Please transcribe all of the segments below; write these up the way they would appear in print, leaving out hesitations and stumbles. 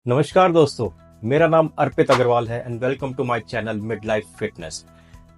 नमस्कार दोस्तों, मेरा नाम अर्पित अग्रवाल है and welcome to my channel mid life fitness.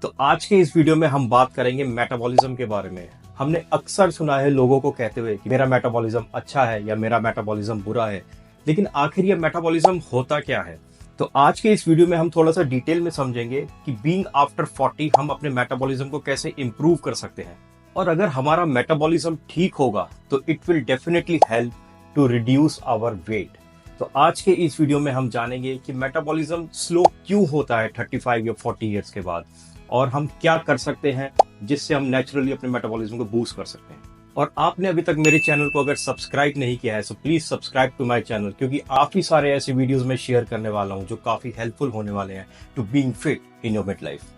तो आज के इस वीडियो में हम बात करेंगे मेटाबॉलिज्म के बारे में। हमने अक्सर सुना है लोगों को कहते हुए कि मेरा मेटाबॉलिज्म अच्छा है या मेरा मेटाबॉलिज्म बुरा है, लेकिन आखिर ये मेटाबॉलिज्म होता क्या है? तो आज के इस वीडियो में हम थोड़ा सा डिटेल में समझेंगे कि बीइंग आफ्टर 40 हम अपने मेटाबॉलिज्म को कैसे इंप्रूव कर सकते हैं, और अगर हमारा मेटाबॉलिज्म ठीक होगा तो it will definitely help to reduce our weight. तो आज के इस वीडियो में हम जानेंगे कि मेटाबॉलिज्म स्लो क्यों होता है 35 या 40 इयर्स के बाद, और हम क्या कर सकते हैं जिससे हम नेचुरली अपने मेटाबॉलिज्म को बूस्ट कर सकते हैं। और आपने अभी तक मेरे चैनल को अगर सब्सक्राइब नहीं किया है तो please subscribe to my channel, क्योंकि काफी सारे ऐसे वीडियोस में शेयर करने वाला हूं जो काफी हेल्पफुल होने वाले हैं to being fit in your mid life.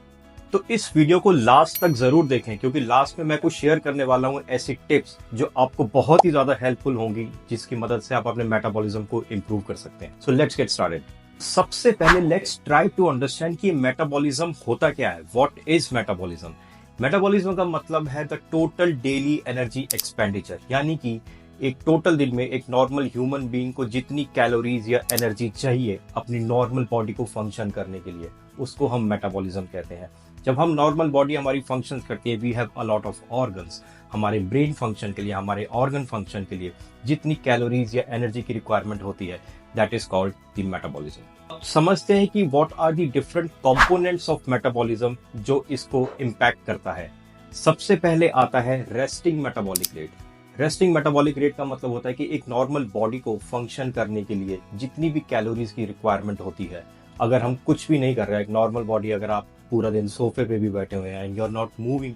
तो इस वीडियो को लास्ट तक जरूर देखें, क्योंकि लास्ट में मैं कुछ शेयर करने वाला हूं ऐसी टिप्स जो आपको बहुत ही ज्यादा हेल्पफुल होंगी, जिसकी मदद से आप अपने मेटाबॉलिज्म को इंप्रूव कर सकते हैं। So let's get started. सबसे पहले लेट्स ट्राई टू अंडरस्टैंड कि मेटाबॉलिज्म होता क्या है। What is metabolism? मेटाबॉलिज्म का मतलब है the total daily energy expenditure, यानी कि एक टोटल दिन में एक नॉर्मल ह्यूमन बीइंग को जितनी कैलोरीज या एनर्जी चाहिए अपनी नॉर्मल बॉडी को फंक्शन करने के लिए, उसको हम मेटाबॉलिज्म कहते हैं। जब हम नॉर्मल बॉडी हमारी फंक्शन करती है, we have a lot of organs. हमारे ब्रेन फंक्शन के लिए, हमारे ऑर्गन फंक्शन के लिए जितनी कैलोरीज या एनर्जी की रिक्वायरमेंट होती है, that is called the metabolism. अब समझते हैं कि what are the different components of metabolism जो इसको इम्पैक्ट करता है। सबसे पहले आता है resting metabolic rate. Resting metabolic rate का मतलब होता है कि एक नॉर्मल बॉडी को फंक्शन करने के लिए जितनी भी कैलोरीज की रिक्वायरमेंट होती है, अगर हम कुछ भी नहीं कर रहे हैं, एक नॉर्मल बॉडी, अगर आप पूरा दिन सोफे पे भी बैठे हुए हैं and you are not moving,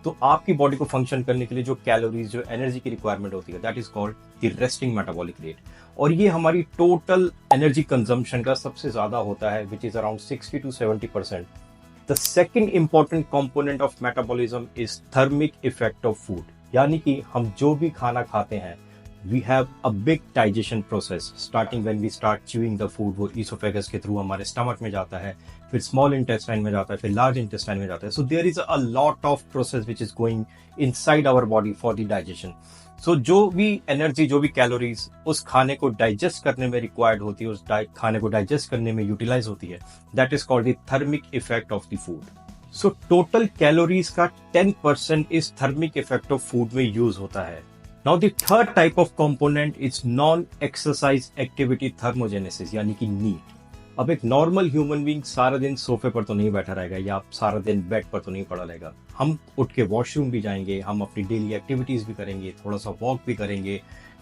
तो आपकी बॉडी को फंक्शन करने के लिए जो कैलोरीज, जो एनर्जी की रिक्वायरमेंट होती है, that is called the resting metabolic rate. और ये हमारी टोटल एनर्जी कंजम्पशन का सबसे ज्यादा होता है, which is around 60 to 70%। The second important component of metabolism is thermic effect of food, यानी कि हम जो भी खाना खाते हैं, we have a big digestion process starting when we start chewing the food। वो esophagus के थ्रू हमारे स्टमक में जाता है, फिर स्मॉल इंटेस्टाइन में जाता है, फिर लार्ज इंटेस्टाइन में जाता है। So there is a lot of process which is going inside our body for the digestion. So जो भी एनर्जी, जो भी कैलोरीज उस खाने को डाइजेस्ट करने में रिक्वायर्ड होती है, उस खाने को डाइजेस्ट करने में यूटिलाइज होती है, that is called the thermic effect of the food. So total calories का 10% इस थर्मिक इफेक्ट ऑफ फूड में यूज होता है। Now the third type of component is non-exercise activity thermogenesis, यानी कि नीट। अब एक नॉर्मल ह्यूमन बीइंग सारा दिन सोफे पर तो नहीं बैठा रहेगा, या आप सारा दिन बेड पर तो नहीं पड़ा रहेगा। हम उठ के वॉशरूम भी जाएंगे, हम अपनी डेली एक्टिविटीज भी करेंगे, थोड़ा सा वॉक भी करेंगे,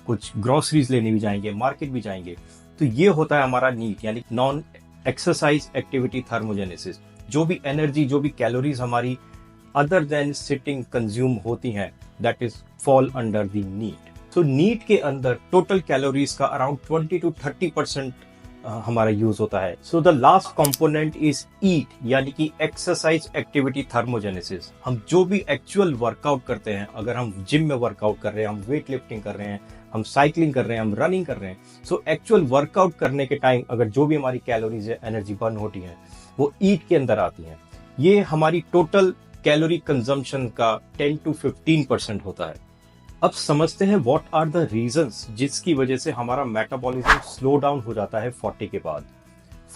कुछ ग्रोसरीज लेने भी जाएंगे, मार्केट भी जाएंगे। तो ये होता है हमारा नीट, यानी नॉन एक्सरसाइज एक्टिविटी थर्मोजेनेसिस। जो भी एनर्जी, जो भी कैलोरीज हमारी अदर देन सिटिंग कंज्यूम होती हैं, that is fall under the NEAT. So NEAT के अंदर टोटल कैलोरीज का अराउंड 20 to 30% हमारा यूज होता है। So the last component is EAT, यानी कि एक्सरसाइज एक्टिविटी थर्मोजेनेसिस। हम जो भी एक्चुअल वर्कआउट करते हैं, अगर हम जिम में वर्कआउट कर रहे हैं, हम वेट लिफ्टिंग कर रहे हैं, हम साइकिलिंग कर रहे हैं, हम रनिंग कर रहे हैं, सो एक्चुअल वर्कआउट करने के टाइम अगर जो भी हमारी कैलोरीज या एनर्जी बर्न होती है, वो ईट के अंदर आती है। ये हमारी टोटल कैलोरी कंजम्पशन का 10 to 15% होता है। अब समझते हैं व्हाट आर द रीजंस जिसकी वजह से हमारा मेटाबॉलिज्म स्लो डाउन हो जाता है 40 के बाद।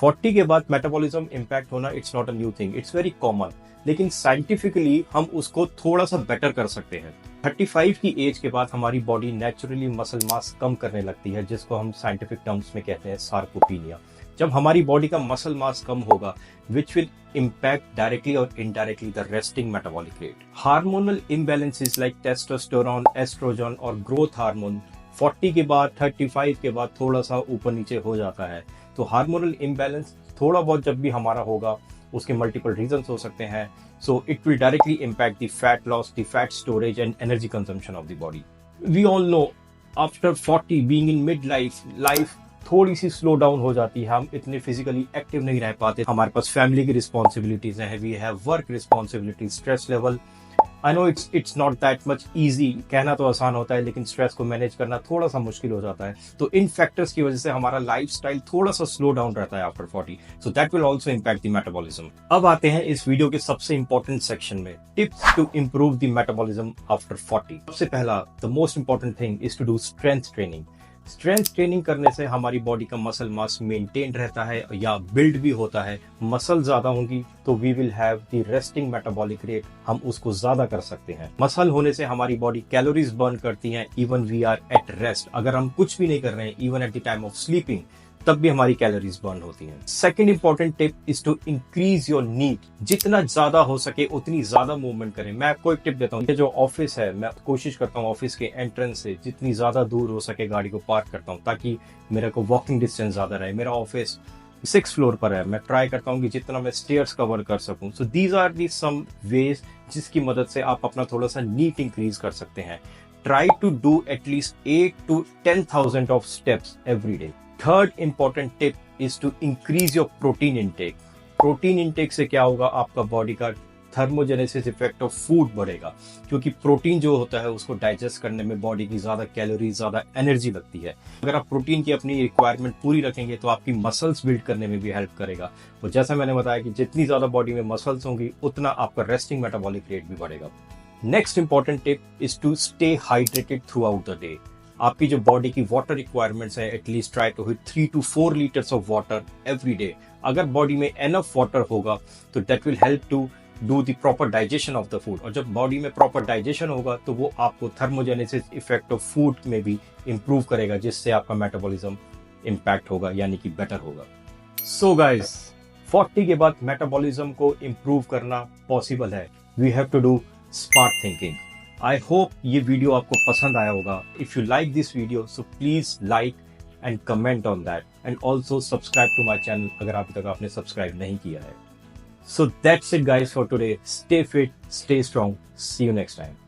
40 के बाद मेटाबॉलिज्म इंपैक्ट होना, it's not a new thing, it's very common, लेकिन साइंटिफिकली हम उसको थोड़ा सा बेटर कर सकते हैं। 35 की एज के बाद हमारी बॉडी नेचुरली मसल मास कम करने लगती है, जिसको हम साइंटिफिक टर्म्स में कहते हैं सार्कोपीनिया। जब हमारी बॉडी का मसल मास कम होगा, which will impact directly or indirectly the resting metabolic rate. Hormonal imbalances like testosterone, estrogen और growth hormone 40 के बाद, 35 के बाद थोड़ा सा ऊपर नीचे हो जाता है। तो हार्मोनल इम्बैलेंस थोड़ा बहुत जब भी हमारा होगा, उसके मल्टीपल रीजंस हो सकते हैं। So it will directly impact the fat loss, the fat storage and energy consumption of the body. We all know after 40 being in mid life थोड़ी सी स्लो डाउन हो जाती है। हम इतने फिजिकली एक्टिव नहीं रह पाते, हमारे पास फैमिली की रिस्पॉन्सिबिलिटीज हैं, we have work responsibilities, stress level. I know it's not that much easy, कहना तो आसान होता है, लेकिन स्ट्रेस को मैनेज करना थोड़ा सा मुश्किल हो जाता है। तो इन फैक्टर्स की वजह से हमारा लाइफस्टाइल थोड़ा सा स्लो डाउन रहता है after 40। So that will also impact the metabolism. अब आते हैं इस वीडियो के सबसे इंपॉर्टेंट सेक्शन में, tips to improve the metabolism after 40। सबसे पहला, the most important thing is to do strength training. Strength training करने से हमारी बॉडी का मसल मास मेंटेन रहता है या बिल्ड भी होता है। मसल ज्यादा होंगी तो we will have the resting metabolic rate, हम उसको ज्यादा कर सकते हैं। मसल होने से हमारी बॉडी कैलोरीज बर्न करती है even we are at rest. अगर हम कुछ भी नहीं कर रहे हैं, even at the time of sleeping, तब भी हमारी कैलोरीज बर्न होती हैं। Second important tip is to increase your NEAT. जितना ज्यादा हो सके उतनी ज्यादा मूवमेंट करें। मैं आपको एक टिप देता हूँ, ये जो ऑफिस है, मैं कोशिश करता हूँ ऑफिस के एंट्रेंस से जितनी ज्यादा दूर हो सके गाड़ी को पार्क करता हूँ, ताकि मेरे को वॉकिंग डिस्टेंस ज्यादा रहे। मेरा ऑफिस 6th फ्लोर पर है, मैं ट्राई करता हूँ कि जितना मैं स्टेयर्स कवर कर सकूं। So these are the some ways जिसकी मदद से आप अपना थोड़ा सा नीड इंक्रीज कर सकते हैं। Try to do at least 8 to 10,000 of steps every day. Third important tip is to increase your protein intake. Protein intake से क्या होगा, आपका बॉडी का थर्मोजेनेसिस इफेक्ट ऑफ फूड बढ़ेगा, क्योंकि प्रोटीन जो होता है उसको डाइजेस्ट करने में बॉडी की ज्यादा कैलोरीज, ज्यादा एनर्जी लगती है। अगर आप प्रोटीन की अपनी रिक्वायरमेंट पूरी रखेंगे तो आपकी मसल्स बिल्ड करने में भी हेल्प करेगा। और जैसा मैंने बताया कि जितनी ज्यादा बॉडी में मसल्स होंगी उतना आपका रेस्टिंग मेटाबॉलिक रेट भी बढ़ेगा। Next important tip is to stay hydrated throughout the day. आपकी जो बॉडी की वाटर रिक्वायरमेंट्स है, at least try to hit 3 to 4 litres of water every day. अगर बॉडी में एनफ वाटर होगा तो that will help to do the proper digestion of the food. और जब बॉडी में प्रॉपर डाइजेशन होगा तो वो आपको थर्मोजेनेसिस इफेक्ट ऑफ फूड में भी इंप्रूव करेगा, जिससे आपका मेटाबॉलिज्म इम्पैक्ट होगा, यानी कि बेटर होगा। सो गाइस, 40 के बाद मेटाबॉलिज्म को इम्प्रूव करना पॉसिबल है। We have to do smart thinking. I hope ये वीडियो आपको पसंद आया होगा। If you like this video so please like and comment on that, and also subscribe to my channel अगर अभी तक आपने सब्सक्राइब नहीं किया है। So that's it guys for today. Stay fit, stay strong. See you next time.